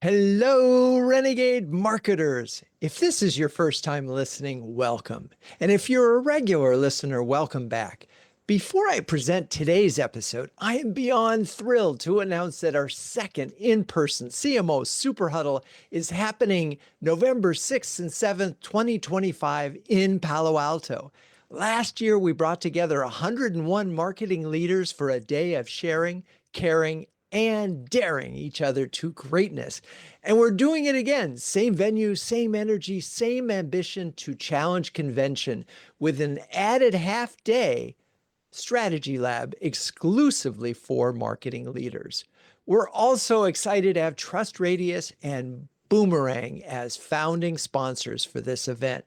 Hello, Renegade marketers. If this is your first time listening, welcome. And if you're a regular listener, welcome back. Before I present today's episode, I am beyond thrilled to announce that our second in-person CMO Super Huddle is happening November 6th and 7th, 2025 in Palo Alto. Last year, we brought together 101 marketing leaders for a day of sharing, caring, and daring each other to greatness. And we're doing it again. Same venue, same energy, same ambition to challenge convention with an added half day strategy lab exclusively for marketing leaders. We're also excited to have Trust Radius and Boomerang as founding sponsors for this event.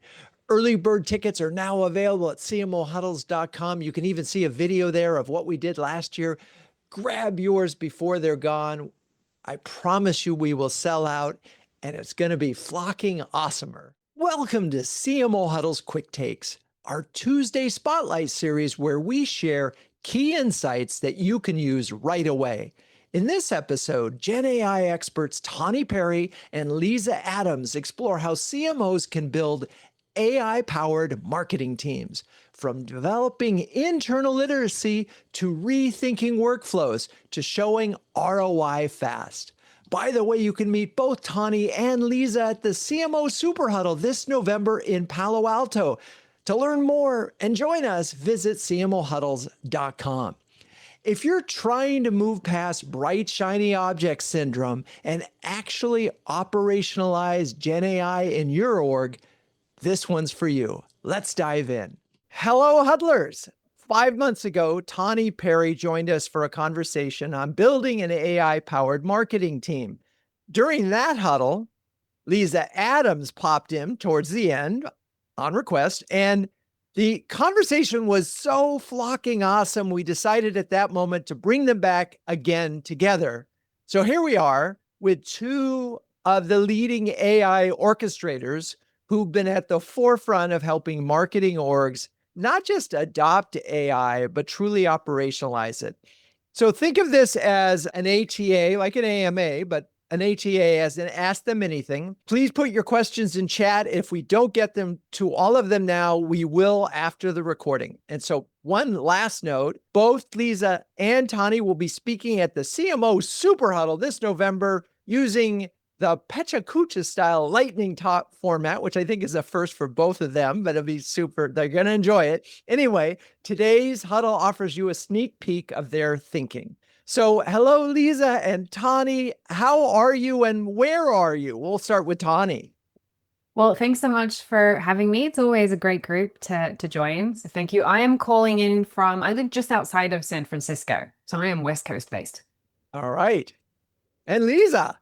Early bird tickets are now available at cmohuddles.com. You can even see a video there of what we did last year. Grab yours before they're gone. I promise you we will sell out, and it's going to be flocking awesomer. Welcome to CMO Huddles Quick Takes, our Tuesday Spotlight series where we share key insights that you can use right away. In this episode, GenAI experts Tahnee Perry and Liza Adams explore how CMOs can build AI-powered marketing teams, from developing internal literacy to rethinking workflows to showing ROI fast. By the way, you can meet both Tahnee and Liza at the CMO Super Huddle this November in Palo Alto. To learn more and join us, visit cmohuddles.com. If you're trying to move past bright, shiny object syndrome and actually operationalize GenAI in your org, this one's for you. Let's dive in. Hello, huddlers. 5 months ago, Tahnee Perry joined us for a conversation on building an AI-powered marketing team. During that huddle, Liza Adams popped in towards the end on request, and the conversation was so flocking awesome, we decided at that moment to bring them back again together. So here we are with two of the leading AI orchestrators who've been at the forefront of helping marketing orgs not just adopt AI, but truly operationalize it. So think of this as an ATA, like an AMA, but an ATA as an Ask Them Anything. Please put your questions in chat. If we don't get them to all of them now, we will after the recording. And so one last note, both Liza and Tahnee will be speaking at the CMO Super Huddle this November using the Pecha style lightning talk format, which I think is a first for both of them, but it'll be super. They're going to enjoy it. Anyway, today's huddle offers you a sneak peek of their thinking. So hello, Liza and Tahnee. How are you and where are you? We'll start with Tahnee. Well, thanks so much for having me. It's always a great group to join. So thank you. I am calling in I live just outside of San Francisco. So I am West Coast based. All right. And Liza.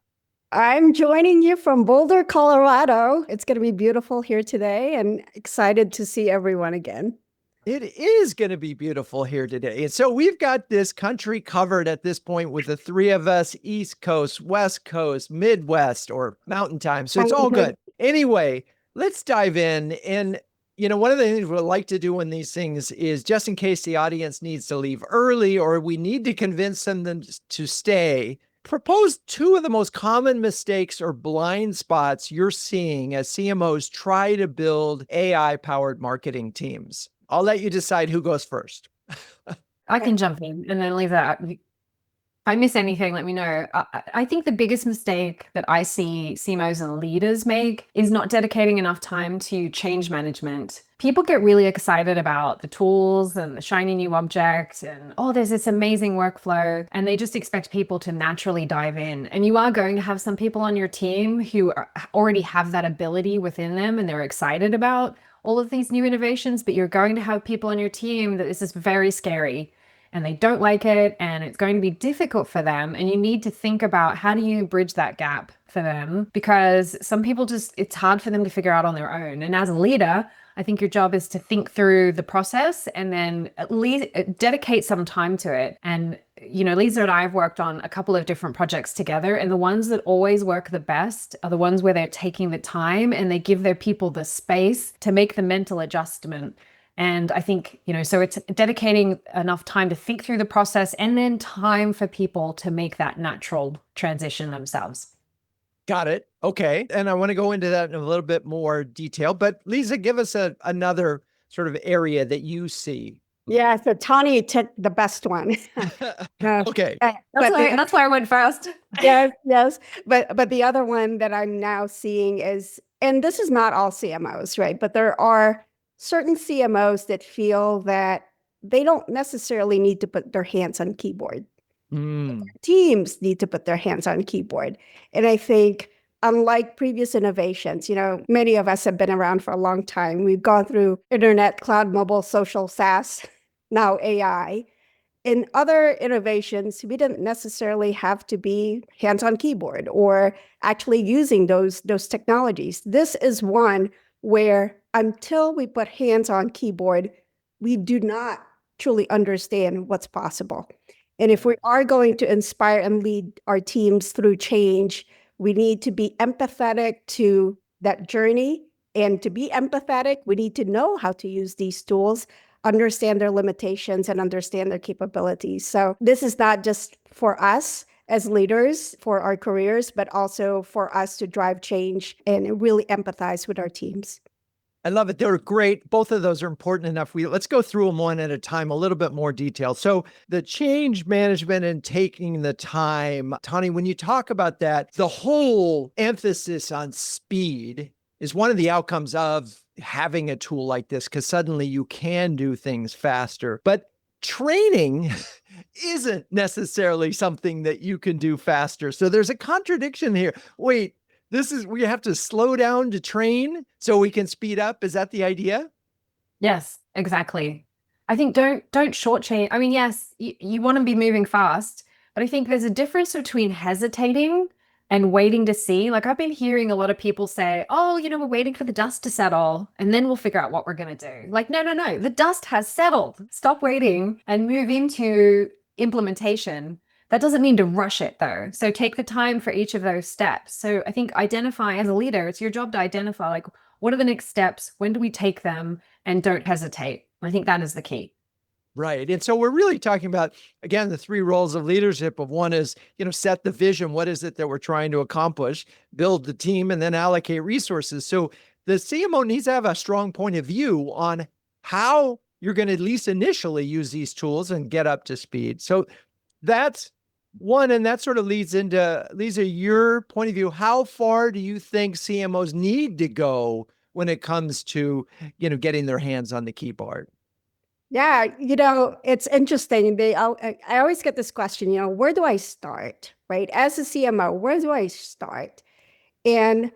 I'm joining you from Boulder, Colorado. It's going to be beautiful here today and excited to see everyone again. It is going to be beautiful here today. And so we've got this country covered at this point with the three of us, East Coast, West Coast, Midwest, or Mountain Time. So it's all good. Anyway, let's dive in. And, one of the things we like to do in these things is just in case the audience needs to leave early or we need to convince them to stay, propose two of the most common mistakes or blind spots you're seeing as CMOs try to build AI-powered marketing teams. I'll let you decide who goes first. I can jump in and then leave that. If I miss anything, let me know. I think the biggest mistake that I see CMOs and leaders make is not dedicating enough time to change management. People get really excited about the tools and the shiny new object and, there's this amazing workflow, and they just expect people to naturally dive in. And you are going to have some people on your team who already have that ability within them and they're excited about all of these new innovations, but you're going to have people on your team that this is very scary and they don't like it and it's going to be difficult for them. And you need to think about how do you bridge that gap for them, because some people it's hard for them to figure out on their own. And as a leader, I think your job is to think through the process and then at least dedicate some time to it. And, Liza and I have worked on a couple of different projects together, and the ones that always work the best are the ones where they're taking the time and they give their people the space to make the mental adjustment. And I think, so it's dedicating enough time to think through the process and then time for people to make that natural transition themselves. Got it. Okay. And I want to go into that in a little bit more detail, but Liza, give us another sort of area that you see. Yeah, so Tahnee took the best one. Okay. That's why I went first. Yes, yes. But the other one that I'm now seeing is, and this is not all CMOs, right? But there are certain CMOs that feel that they don't necessarily need to put their hands on keyboard. Teams need to put their hands on keyboard. And I think unlike previous innovations, many of us have been around for a long time. We've gone through internet, cloud, mobile, social, SaaS, now AI. In other innovations, we didn't necessarily have to be hands-on keyboard or actually using those technologies. This is one where until we put hands on keyboard, we do not truly understand what's possible. And if we are going to inspire and lead our teams through change, we need to be empathetic to that journey. And to be empathetic, we need to know how to use these tools, understand their limitations, and understand their capabilities. So this is not just for us as leaders for our careers, but also for us to drive change and really empathize with our teams. I love it. They're great. Both of those are important enough. Let's go through them one at a time, a little bit more detail. So the change management and taking the time, Tahnee, when you talk about that, the whole emphasis on speed is one of the outcomes of having a tool like this, because suddenly you can do things faster. But training isn't necessarily something that you can do faster. So there's a contradiction here. Wait, we have to slow down to train so we can speed up. Is that the idea? Yes, exactly. I think don't shortchange. I mean, yes, you want to be moving fast, but I think there's a difference between hesitating and waiting to see. Like I've been hearing a lot of people say, oh, we're waiting for the dust to settle and then we'll figure out what we're going to do. Like, no, the dust has settled. Stop waiting and move into implementation. That doesn't mean to rush it though. So take the time for each of those steps. So I think identify as a leader, it's your job to identify like, what are the next steps? When do we take them? And don't hesitate. I think that is the key. Right. And so we're really talking about, again, the three roles of leadership of one is, set the vision. What is it that we're trying to accomplish? Build the team and then allocate resources. So the CMO needs to have a strong point of view on how you're going to at least initially use these tools and get up to speed. So that's one. And that sort of leads into, Liza, your point of view. How far do you think CMOs need to go when it comes to, getting their hands on the keyboard? Yeah, it's interesting. I always get this question, where do I start, right? As a CMO, where do I start? And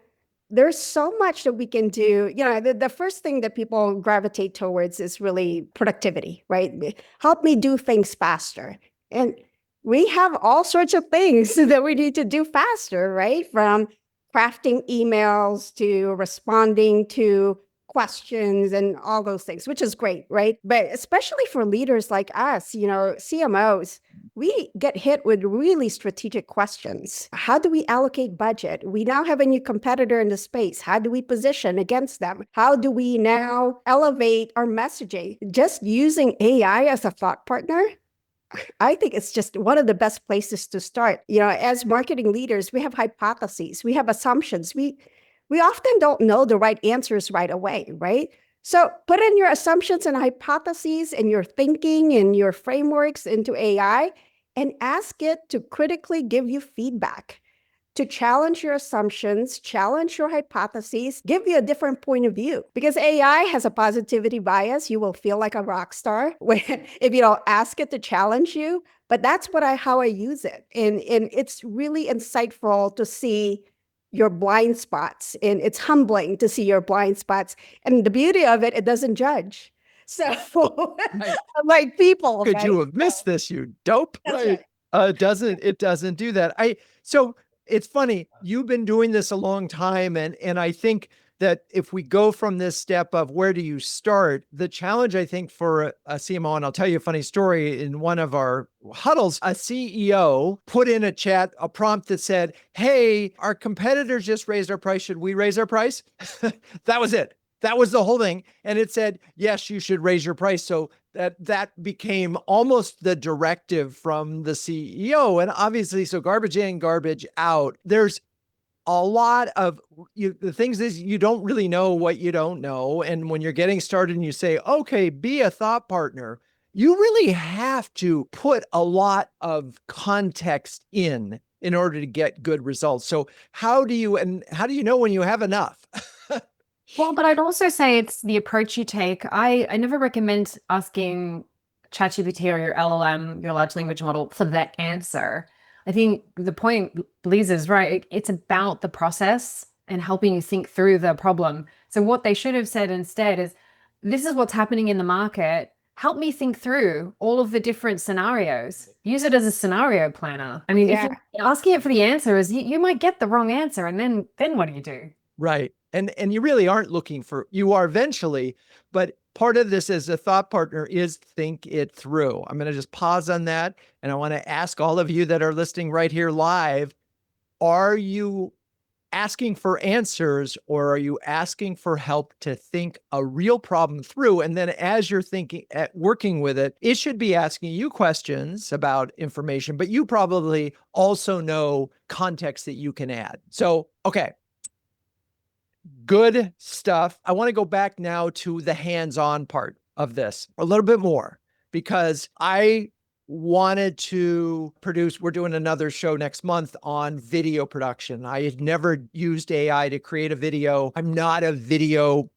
there's so much that we can do. The first thing that people gravitate towards is really productivity, right? Help me do things faster. And we have all sorts of things that we need to do faster, right? From crafting emails to responding to questions and all those things, which is great, right? But especially for leaders like us, CMOs, we get hit with really strategic questions. How do we allocate budget? We now have a new competitor in the space. How do we position against them? How do we now elevate our messaging? Just using AI as a thought partner, I think it's just one of the best places to start. As marketing leaders, we have hypotheses, we have assumptions. We often don't know the right answers right away, right? So put in your assumptions and hypotheses and your thinking and your frameworks into AI and ask it to critically give you feedback, to challenge your assumptions, challenge your hypotheses, give you a different point of view. Because AI has a positivity bias. You will feel like a rock star if you don't ask it to challenge you. But that's how I use it. And it's really insightful to see your blind spots. And it's humbling to see your blind spots. And the beauty of it, it doesn't judge. So like people. Could you have missed this, you dope? That's right. It doesn't do that. So it's funny, you've been doing this a long time. And I think that if we go from this step of where do you start, the challenge, I think, for a CMO, and I'll tell you a funny story, in one of our huddles, a CEO put in a chat, a prompt that said, hey, our competitors just raised our price. Should we raise our price? That was it. That was the whole thing. And it said, yes, you should raise your price. So that became almost the directive from the CEO. And obviously, so garbage in, garbage out. There's a lot of the things is you don't really know what you don't know. And when you're getting started and you say, okay, be a thought partner, you really have to put a lot of context in order to get good results. So how do you know when you have enough? Well, but I'd also say it's the approach you take. I never recommend asking ChatGPT or your LLM, your large language model, for that answer. I think the point, Liza, is right. It's about the process and helping you think through the problem. So what they should have said instead is, this is what's happening in the market. Help me think through all of the different scenarios. Use it as a scenario planner. I mean, if you're asking it for the answers, you might get the wrong answer. And then what do you do? Right. And you really aren't looking for, you are eventually, but part of this as a thought partner is think it through. I'm going to just pause on that. And I want to ask all of you that are listening right here live, are you asking for answers, or are you asking for help to think a real problem through? And then as you're thinking at working with it, it should be asking you questions about information, but you probably also know context that you can add. So, okay. Good stuff. I want to go back now to the hands-on part of this a little bit more, because I wanted to produce, we're doing another show next month on video production. I had never used AI to create a video. I'm not a videographer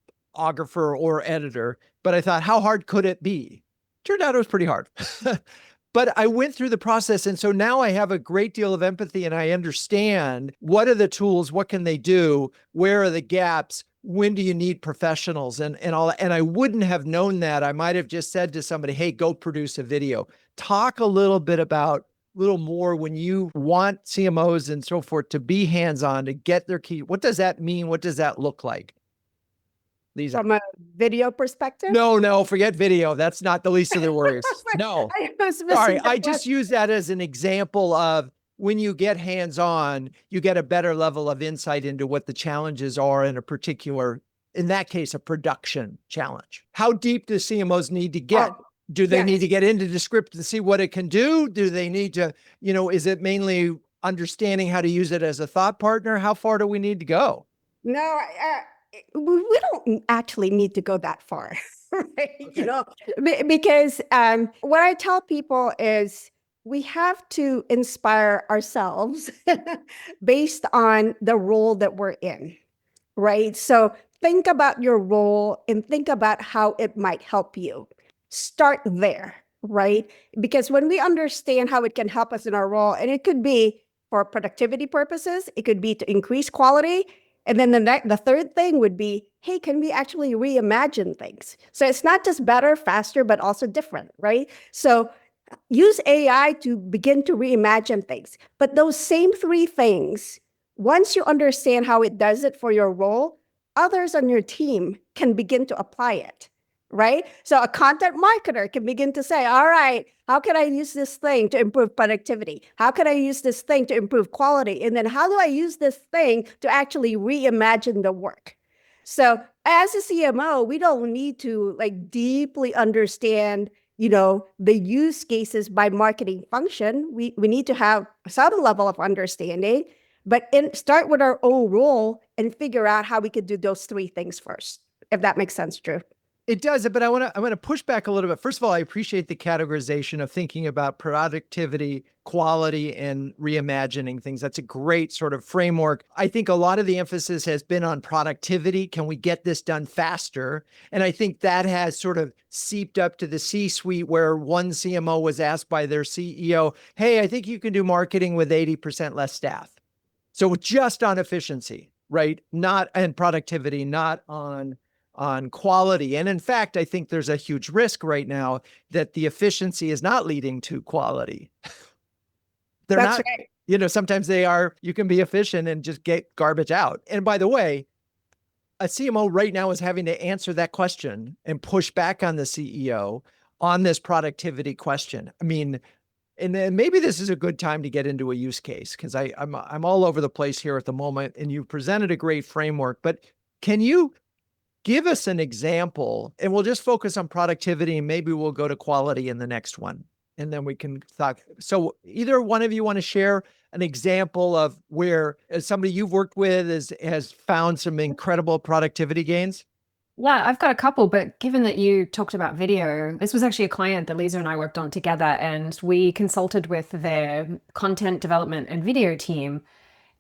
or editor, but I thought, how hard could it be? Turned out it was pretty hard. But I went through the process. And so now I have a great deal of empathy and I understand what are the tools, what can they do, where are the gaps, when do you need professionals and all. And I wouldn't have known that. I might have just said to somebody, hey, go produce a video. Talk a little bit about a little more when you want CMOs and so forth to be hands-on, to get their key. What does that mean? What does that look like? Liza. From a video perspective? No, forget video. That's not the least of their worries. No. Sorry, I just use that as an example of when you get hands-on, you get a better level of insight into what the challenges are in a particular, in that case, a production challenge. How deep do CMOs need to get? Do they need to get into the script to see what it can do? Do they need to, is it mainly understanding how to use it as a thought partner? How far do we need to go? No, we don't actually need to go that far, right? Okay. Because what I tell people is we have to inspire ourselves based on the role that we're in, right? So think about your role and think about how it might help you. Start there, right? Because when we understand how it can help us in our role, and it could be for productivity purposes, it could be to increase quality. And then the third thing would be, hey, can we actually reimagine things? So it's not just better, faster, but also different, right? So use AI to begin to reimagine things. But those same three things, once you understand how it does it for your role, others on your team can begin to apply it, right? So a content marketer can begin to say, all right, how can I use this thing to improve productivity? How can I use this thing to improve quality? And then how do I use this thing to actually reimagine the work? So as a CMO, we don't need to deeply understand, the use cases by marketing function. We need to have some level of understanding, but start with our own role and figure out how we could do those three things first, if that makes sense, Drew. It does, but I want to push back a little bit. First of all, I appreciate the categorization of thinking about productivity, quality, and reimagining things. That's a great sort of framework. I think a lot of the emphasis has been on productivity. Can we get this done faster? And I think that has sort of seeped up to the C-suite, where one CMO was asked by their CEO, hey, I think you can do marketing with 80% less staff. So just on efficiency, right? Not on productivity, not on quality. And in fact, I think there's a huge risk right now that the efficiency is not leading to quality. That's right. Sometimes you can be efficient and just get garbage out. And by the way, a CMO right now is having to answer that question and push back on the CEO on this productivity question. I mean, and then maybe this is a good time to get into a use case, because I'm all over the place here at the moment, and you presented a great framework, but can you give us an example, and we'll just focus on productivity, and maybe we'll go to quality in the next one, and then we can talk. So either one of you want to share an example of where somebody you've worked with has found some incredible productivity gains? Yeah, I've got a couple, but given that you talked about video, this was actually a client that Liza and I worked on together, and we consulted with their content development and video team.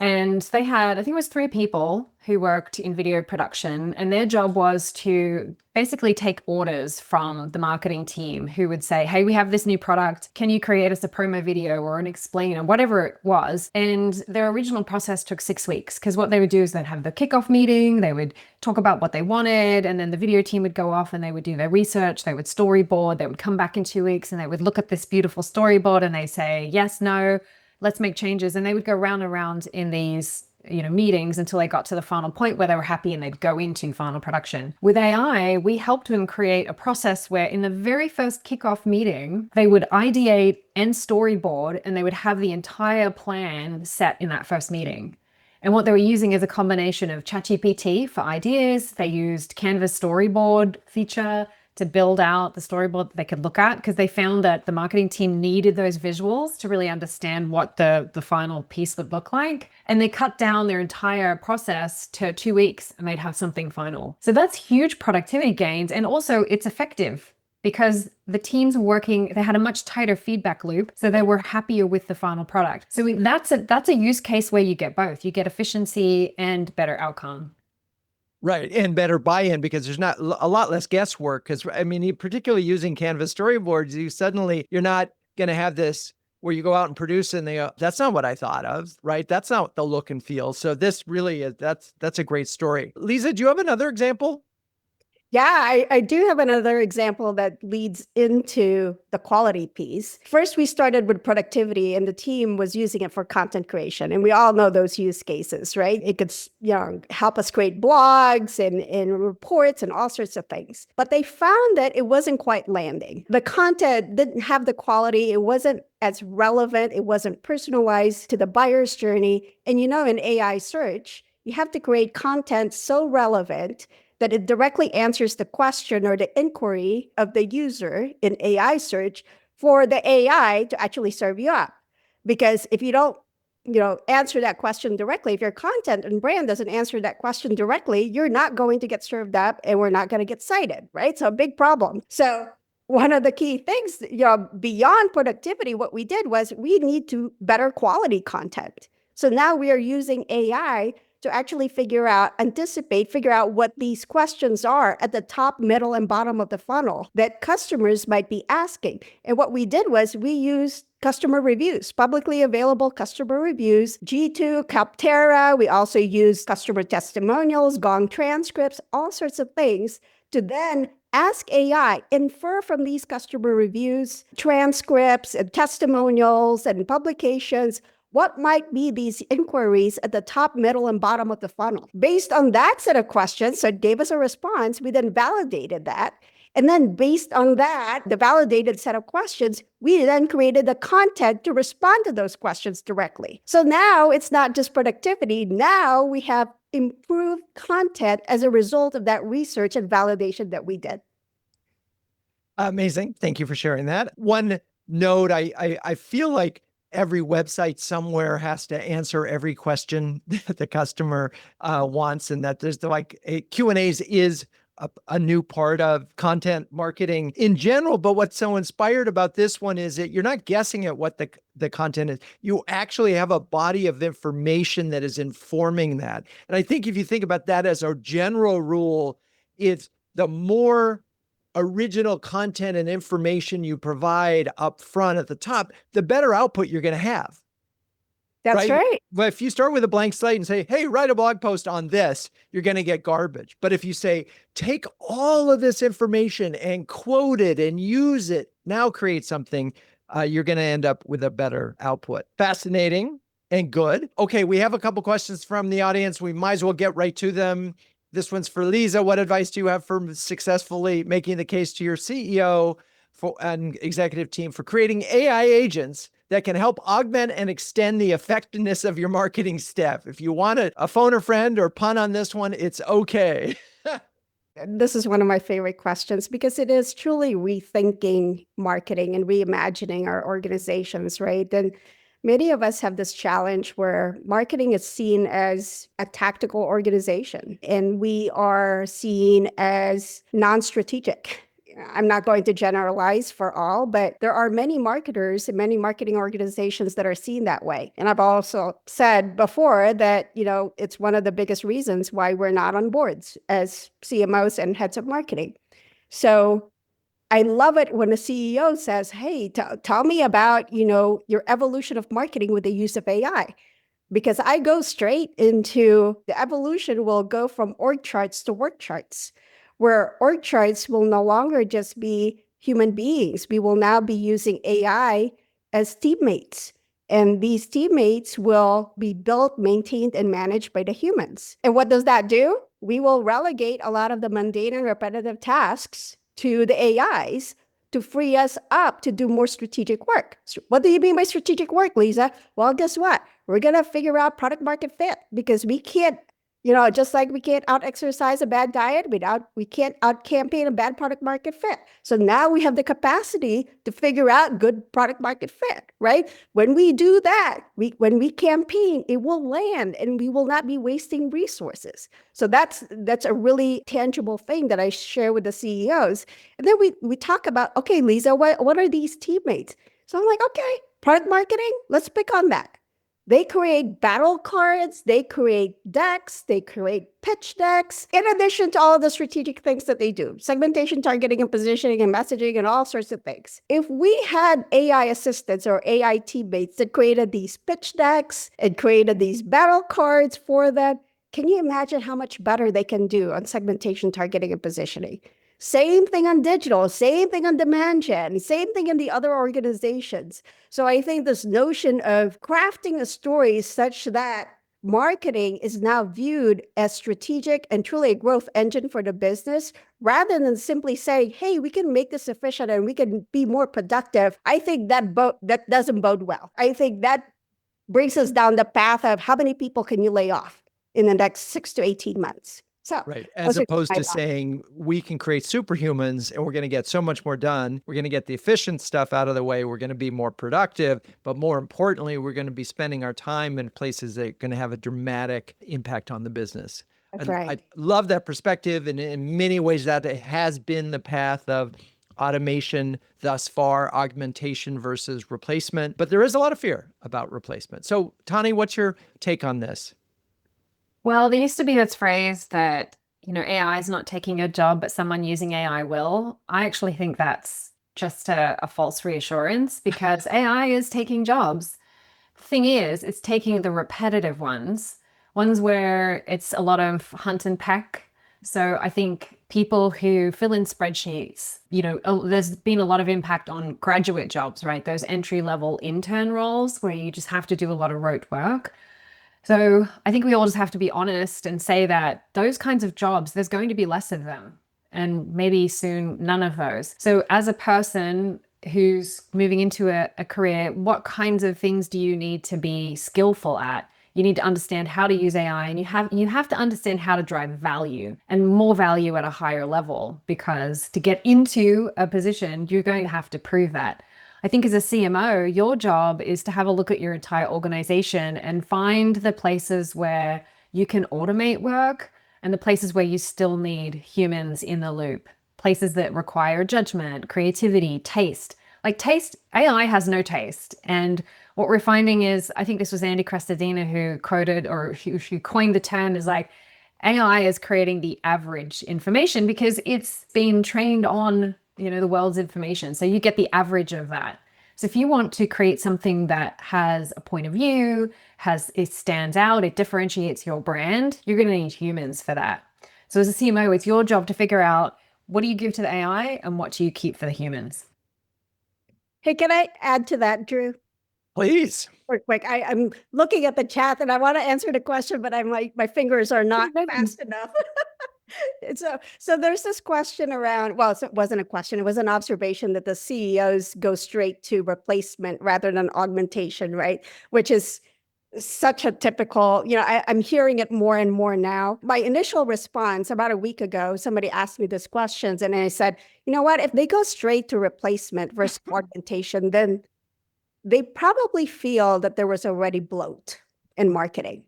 And they had, I think it was 3 people who worked in video production, and their job was to basically take orders from the marketing team who would say, hey, we have this new product. Can you create us a promo video or an explain or whatever it was? And their original process took 6 weeks, because what they would do is they'd have the kickoff meeting, they would talk about what they wanted, and then the video team would go off and they would do their research, they would storyboard, they would come back in 2 weeks and they would look at this beautiful storyboard and they say, yes, no, let's make changes. And they would go round and round in these, meetings until they got to the final point where they were happy and they'd go into final production. With AI, we helped them create a process where in the very first kickoff meeting, they would ideate and storyboard, and they would have the entire plan set in that first meeting. And what they were using is a combination of ChatGPT for ideas. They used Canva's storyboard feature to build out the storyboard that they could look at, because they found that the marketing team needed those visuals to really understand what the final piece would look like. And they cut down their entire process to 2 weeks and they'd have something final. So that's huge productivity gains. And also it's effective because the teams were working, they had a much tighter feedback loop, so they were happier with the final product. So that's a use case where you get both. You get efficiency and better outcome. Right. And better buy-in, because there's not a lot less guesswork. Because particularly using Canvas storyboards, you're not going to have this where you go out and produce and they go, that's not what I thought of, right? That's not the look and feel. So this really is, that's a great story. Liza, do you have another example? Yeah, I do have another example that leads into the quality piece. First, we started with productivity and the team was using it for content creation. And we all know those use cases, right? It could help us create blogs and reports and all sorts of things. But they found that it wasn't quite landing. The content didn't have the quality. It wasn't as relevant. It wasn't personalized to the buyer's journey. And in AI search, you have to create content so relevant that it directly answers the question or the inquiry of the user in AI search for the AI to actually serve you up. Because if you don't, answer that question directly, if your content and brand doesn't answer that question directly, you're not going to get served up and we're not going to get cited, right? So a big problem. So one of the key things, beyond productivity, what we did was we need to better quality content. So now we are using AI to actually figure out what these questions are at the top, middle, and bottom of the funnel that customers might be asking. And what we did was we used customer reviews, publicly available customer reviews, G2, Capterra. We also used customer testimonials, Gong transcripts, all sorts of things to then ask AI, infer from these customer reviews, transcripts, and testimonials, and publications, what might be these inquiries at the top, middle, and bottom of the funnel. Based on that set of questions, so it gave us a response, we then validated that. And then based on that, the validated set of questions, we then created the content to respond to those questions directly. So now it's not just productivity. Now we have improved content as a result of that research and validation that we did. Amazing. Thank you for sharing that. One note, I feel like every website somewhere has to answer every question that the customer wants, and that there's Q&As is a new part of content marketing in general. But what's so inspired about this one is that you're not guessing at what the content is. You actually have a body of information that is informing that. And I think if you think about that as a general rule, it's the more original content and information you provide up front at the top, the better output you're going to have. That's right. But if you start with a blank slate and say, hey, write a blog post on this, you're going to get garbage. But if you say, take all of this information and quote it and use it, now create something, you're going to end up with a better output. Fascinating and good. Okay, we have a couple questions from the audience. We might as well get right to them. This one's for Liza. What advice do you have for successfully making the case to your CEO and executive team for creating AI agents that can help augment and extend the effectiveness of your marketing staff? If you want a phone a friend or pun on this one, it's okay. This is one of my favorite questions because it is truly rethinking marketing and reimagining our organizations, right? And many of us have this challenge where marketing is seen as a tactical organization and we are seen as non-strategic. I'm not going to generalize for all, but there are many marketers and many marketing organizations that are seen that way. And I've also said before that, it's one of the biggest reasons why we're not on boards as CMOs and heads of marketing. So I love it when a CEO says, hey, tell me about, your evolution of marketing with the use of AI. Because I go straight into the evolution will go from org charts to work charts, where org charts will no longer just be human beings. We will now be using AI as teammates. And these teammates will be built, maintained, and managed by the humans. And what does that do? We will relegate a lot of the mundane and repetitive tasks to the AIs to free us up to do more strategic work. So what do you mean by strategic work, Liza? Well, guess what? We're going to figure out product market fit because we can't, just like we can't out-exercise a bad diet, we can't out-campaign a bad product market fit. So now we have the capacity to figure out good product market fit, right? When we do that, when we campaign, it will land and we will not be wasting resources. So that's a really tangible thing that I share with the CEOs. And then we talk about, okay, Liza, what are these teammates? So I'm like, okay, product marketing, let's pick on that. They create battle cards, they create decks, they create pitch decks, in addition to all the strategic things that they do, segmentation, targeting, and positioning, and messaging, and all sorts of things. If we had AI assistants or AI teammates that created these pitch decks and created these battle cards for them, can you imagine how much better they can do on segmentation, targeting, and positioning? Same thing on digital, same thing on demand gen, same thing in the other organizations. So I think this notion of crafting a story such that marketing is now viewed as strategic and truly a growth engine for the business, rather than simply saying, hey, we can make this efficient and we can be more productive, I think that doesn't bode well. I think that brings us down the path of how many people can you lay off in the next 6 to 18 months. So, right. As opposed to saying we can create superhumans and we're going to get so much more done. We're going to get the efficient stuff out of the way. We're going to be more productive. But more importantly, we're going to be spending our time in places that are going to have a dramatic impact on the business. That's right. I love that perspective. And in many ways, that has been the path of automation thus far, augmentation versus replacement. But there is a lot of fear about replacement. So, Tahnee, what's your take on this? Well, there used to be this phrase that, AI is not taking a job, but someone using AI will. I actually think that's just a false reassurance because AI is taking jobs. The thing is, it's taking the repetitive ones where it's a lot of hunt and peck. So I think people who fill in spreadsheets, there's been a lot of impact on graduate jobs, right? Those entry-level intern roles where you just have to do a lot of rote work. So I think we all just have to be honest and say that those kinds of jobs, there's going to be less of them and maybe soon none of those. So as a person who's moving into a career, what kinds of things do you need to be skillful at? You need to understand how to use AI and you have to understand how to drive value and more value at a higher level, because to get into a position, you're going to have to prove that. I think as a CMO, your job is to have a look at your entire organization and find the places where you can automate work and the places where you still need humans in the loop, places that require judgment, creativity, taste. Like taste, AI has no taste. And what we're finding is, I think this was Andy Crestodina who quoted or who coined the term, is like, AI is creating the average information because it's been trained on the world's information. So you get the average of that. So if you want to create something that has a point of view, it stands out, it differentiates your brand, you're going to need humans for that. So as a CMO, it's your job to figure out, what do you give to the AI and what do you keep for the humans? Hey, can I add to that, Drew? Please. Quick. I'm looking at the chat and I want to answer the question, but I'm like, my fingers are not fast enough. So there's this question around, well, it wasn't a question, it was an observation that the CEOs go straight to replacement rather than augmentation, right? Which is such a typical, I'm hearing it more and more now. My initial response about a week ago, somebody asked me this questions and I said, you know what, if they go straight to replacement versus augmentation, then they probably feel that there was already bloat in marketing.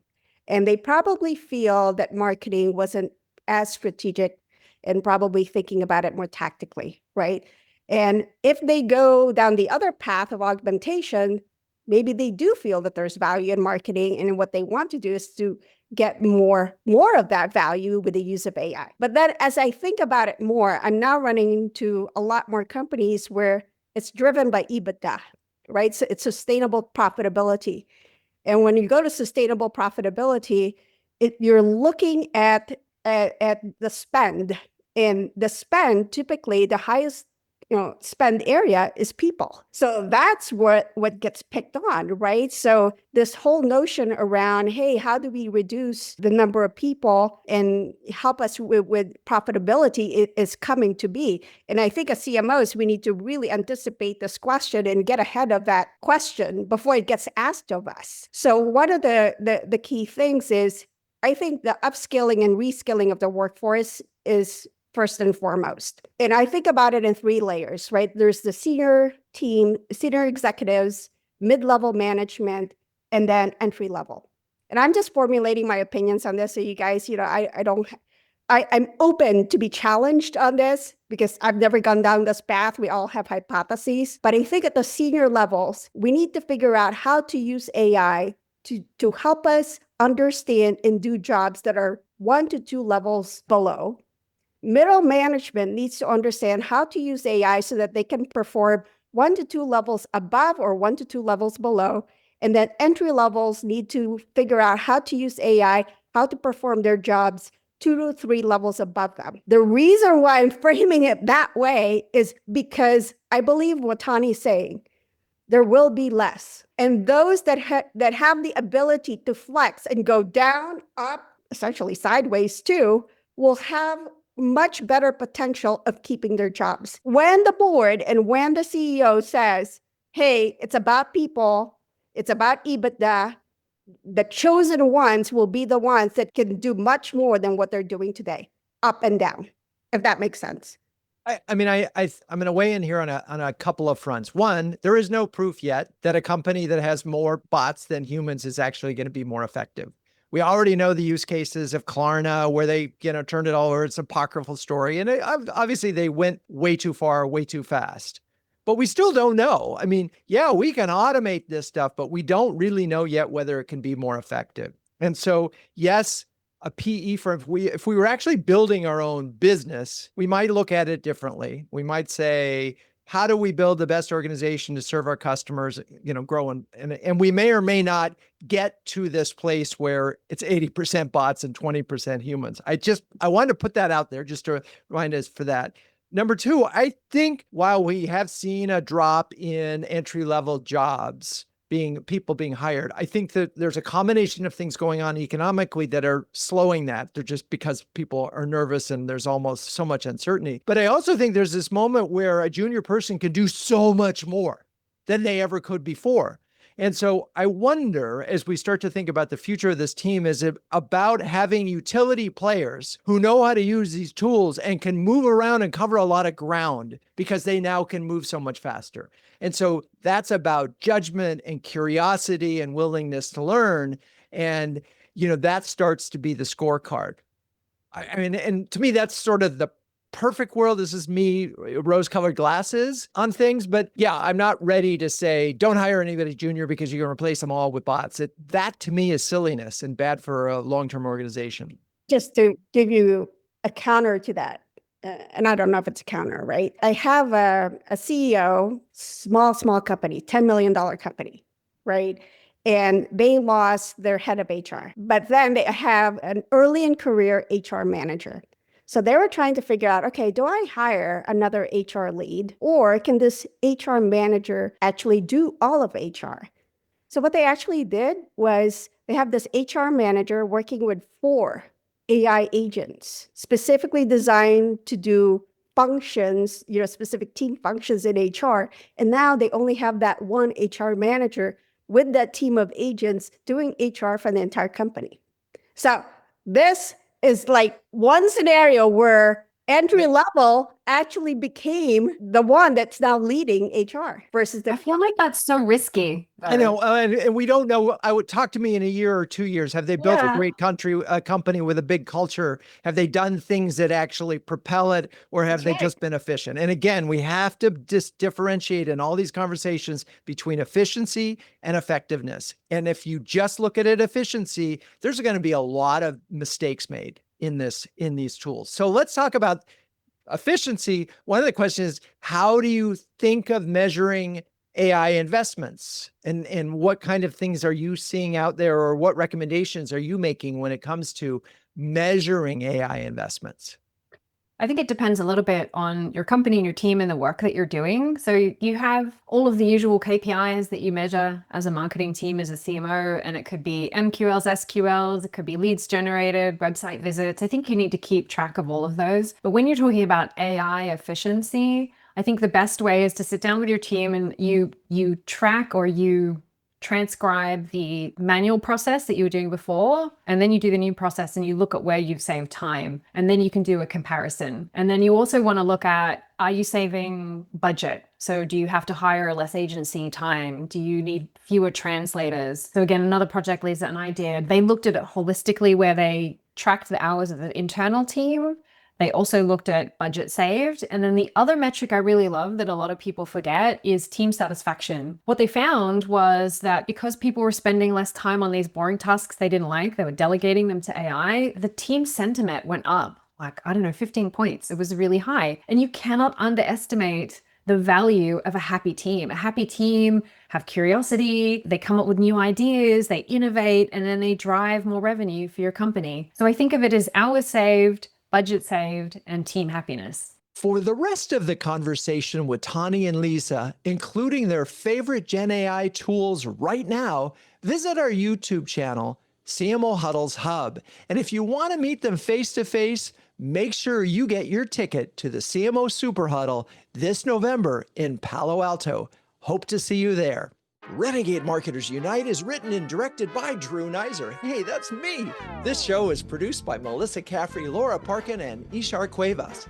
And they probably feel that marketing wasn't as strategic and probably thinking about it more tactically, right? And if they go down the other path of augmentation, maybe they do feel that there's value in marketing, and what they want to do is to get more of that value with the use of AI. But then as I think about it more, I'm now running into a lot more companies where it's driven by EBITDA, right? So it's sustainable profitability. And when you go to sustainable profitability, you're looking at the spend. And the spend, typically the highest spend area is people. So that's what gets picked on, right? So this whole notion around, hey, how do we reduce the number of people and help us with profitability is coming to be. And I think as CMOs, we need to really anticipate this question and get ahead of that question before it gets asked of us. So one of the key things is, I think the upskilling and reskilling of the workforce is first and foremost. And I think about it in 3 layers, right? There's the senior team, senior executives, mid-level management, and then entry level. And I'm just formulating my opinions on this. So you guys, I'm open to be challenged on this because I've never gone down this path. We all have hypotheses. But I think at the senior levels, we need to figure out how to use AI to help us understand and do jobs that are 1 to 2 levels below. Middle management needs to understand how to use AI so that they can perform 1 to 2 levels above or 1 to 2 levels below. And then entry levels need to figure out how to use AI, how to perform their jobs 2 to 3 levels above them. The reason why I'm framing it that way is because I believe what Tahnee is saying. There will be less. And those that have the ability to flex and go down, up, essentially sideways too, will have much better potential of keeping their jobs. When the board and when the CEO says, hey, it's about people, it's about EBITDA, the chosen ones will be the ones that can do much more than what they're doing today, up and down, if that makes sense. I'm going to weigh in here on a couple of fronts. One, there is no proof yet that a company that has more bots than humans is actually going to be more effective. We already know the use cases of Klarna where they, turned it all over. It's an apocryphal story. And obviously they went way too far, way too fast. But we still don't know. I mean, yeah, we can automate this stuff, but we don't really know yet whether it can be more effective. And so, yes, a PE firm, if we were actually building our own business, we might look at it differently. We might say, how do we build the best organization to serve our customers, grow? And we may or may not get to this place where it's 80% bots and 20% humans. I wanted to put that out there just to remind us for that. Number 2, I think while we have seen a drop in entry-level jobs, people being hired, I think that there's a combination of things going on economically that are slowing that. They're just because people are nervous and there's almost so much uncertainty. But I also think there's this moment where a junior person can do so much more than they ever could before. And so I wonder, as we start to think about the future of this team, is it about having utility players who know how to use these tools and can move around and cover a lot of ground because they now can move so much faster. And so that's about judgment and curiosity and willingness to learn. And, that starts to be the scorecard. I mean, and to me, that's sort of the perfect world. This is me, rose-colored glasses on things. But yeah, I'm not ready to say, don't hire anybody junior because you're going to replace them all with bots. That to me is silliness and bad for a long-term organization. Just to give you a counter to that, and I don't know if it's a counter, right? I have a CEO, small company, $10 million company, right? And they lost their head of HR. But then they have an early in career HR manager. So they were trying to figure out, okay, do I hire another HR lead, or can this HR manager actually do all of HR? So what they actually did was they have this HR manager working with 4 AI agents specifically designed to do functions, specific team functions in HR. And now they only have that one HR manager with that team of agents doing HR for the entire company. So this is like one scenario where entry level actually became the one that's now leading HR versus I the feel like that's so risky. I know, and we don't know. I would talk to me in a year or 2 years. Have they built a Yeah. great company with a big culture? Have they done things that actually propel it, or have they right. just been efficient? And again, we have to just differentiate in all these conversations between efficiency and effectiveness. And if you just look at it efficiency, there's going to be a lot of mistakes made in these tools. So let's talk about efficiency. One of the questions is, how do you think of measuring AI investments, and what kind of things are you seeing out there, or what recommendations are you making when it comes to measuring AI investments? I think it depends a little bit on your company and your team and the work that you're doing. So you have all of the usual KPIs that you measure as a marketing team, as a CMO, and it could be MQLs, SQLs, it could be leads generated, website visits. I think you need to keep track of all of those. But when you're talking about AI efficiency, I think the best way is to sit down with your team and you track, or you transcribe the manual process that you were doing before, and then you do the new process and you look at where you've saved time, and then you can do a comparison. And then you also want to look at, are you saving budget? So do you have to hire less agency time? Do you need fewer translators? So again, another project Liza and I did, they looked at it holistically, where they tracked the hours of the internal team. They also looked at budget saved. And then the other metric I really love that a lot of people forget is team satisfaction. What they found was that because people were spending less time on these boring tasks they didn't like, they were delegating them to AI, the team sentiment went up, like, I don't know, 15 points. It was really high. And you cannot underestimate the value of a happy team. A happy team have curiosity, they come up with new ideas, they innovate, and then they drive more revenue for your company. So I think of it as hours saved, budget saved, and team happiness. For the rest of the conversation with Tahnee and Liza, including their favorite GenAI tools right now, visit our YouTube channel, CMO Huddles Hub. And if you want to meet them face-to-face, make sure you get your ticket to the CMO Super Huddle this November in Palo Alto. Hope to see you there. Renegade Marketers Unite is written and directed by Drew Neiser. Hey, that's me. This show is produced by Melissa Caffrey, Laura Parkin, and Ishar Cuevas.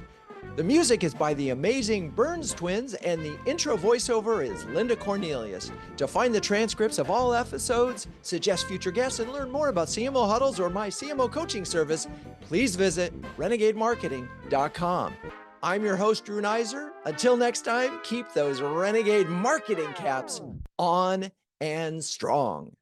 The music is by the amazing Burns Twins, and the intro voiceover is Linda Cornelius. To find the transcripts of all episodes, suggest future guests, and learn more about CMO Huddles or my CMO coaching service, please visit renegademarketing.com. I'm your host, Drew Neiser. Until next time, keep those renegade marketing caps on and strong.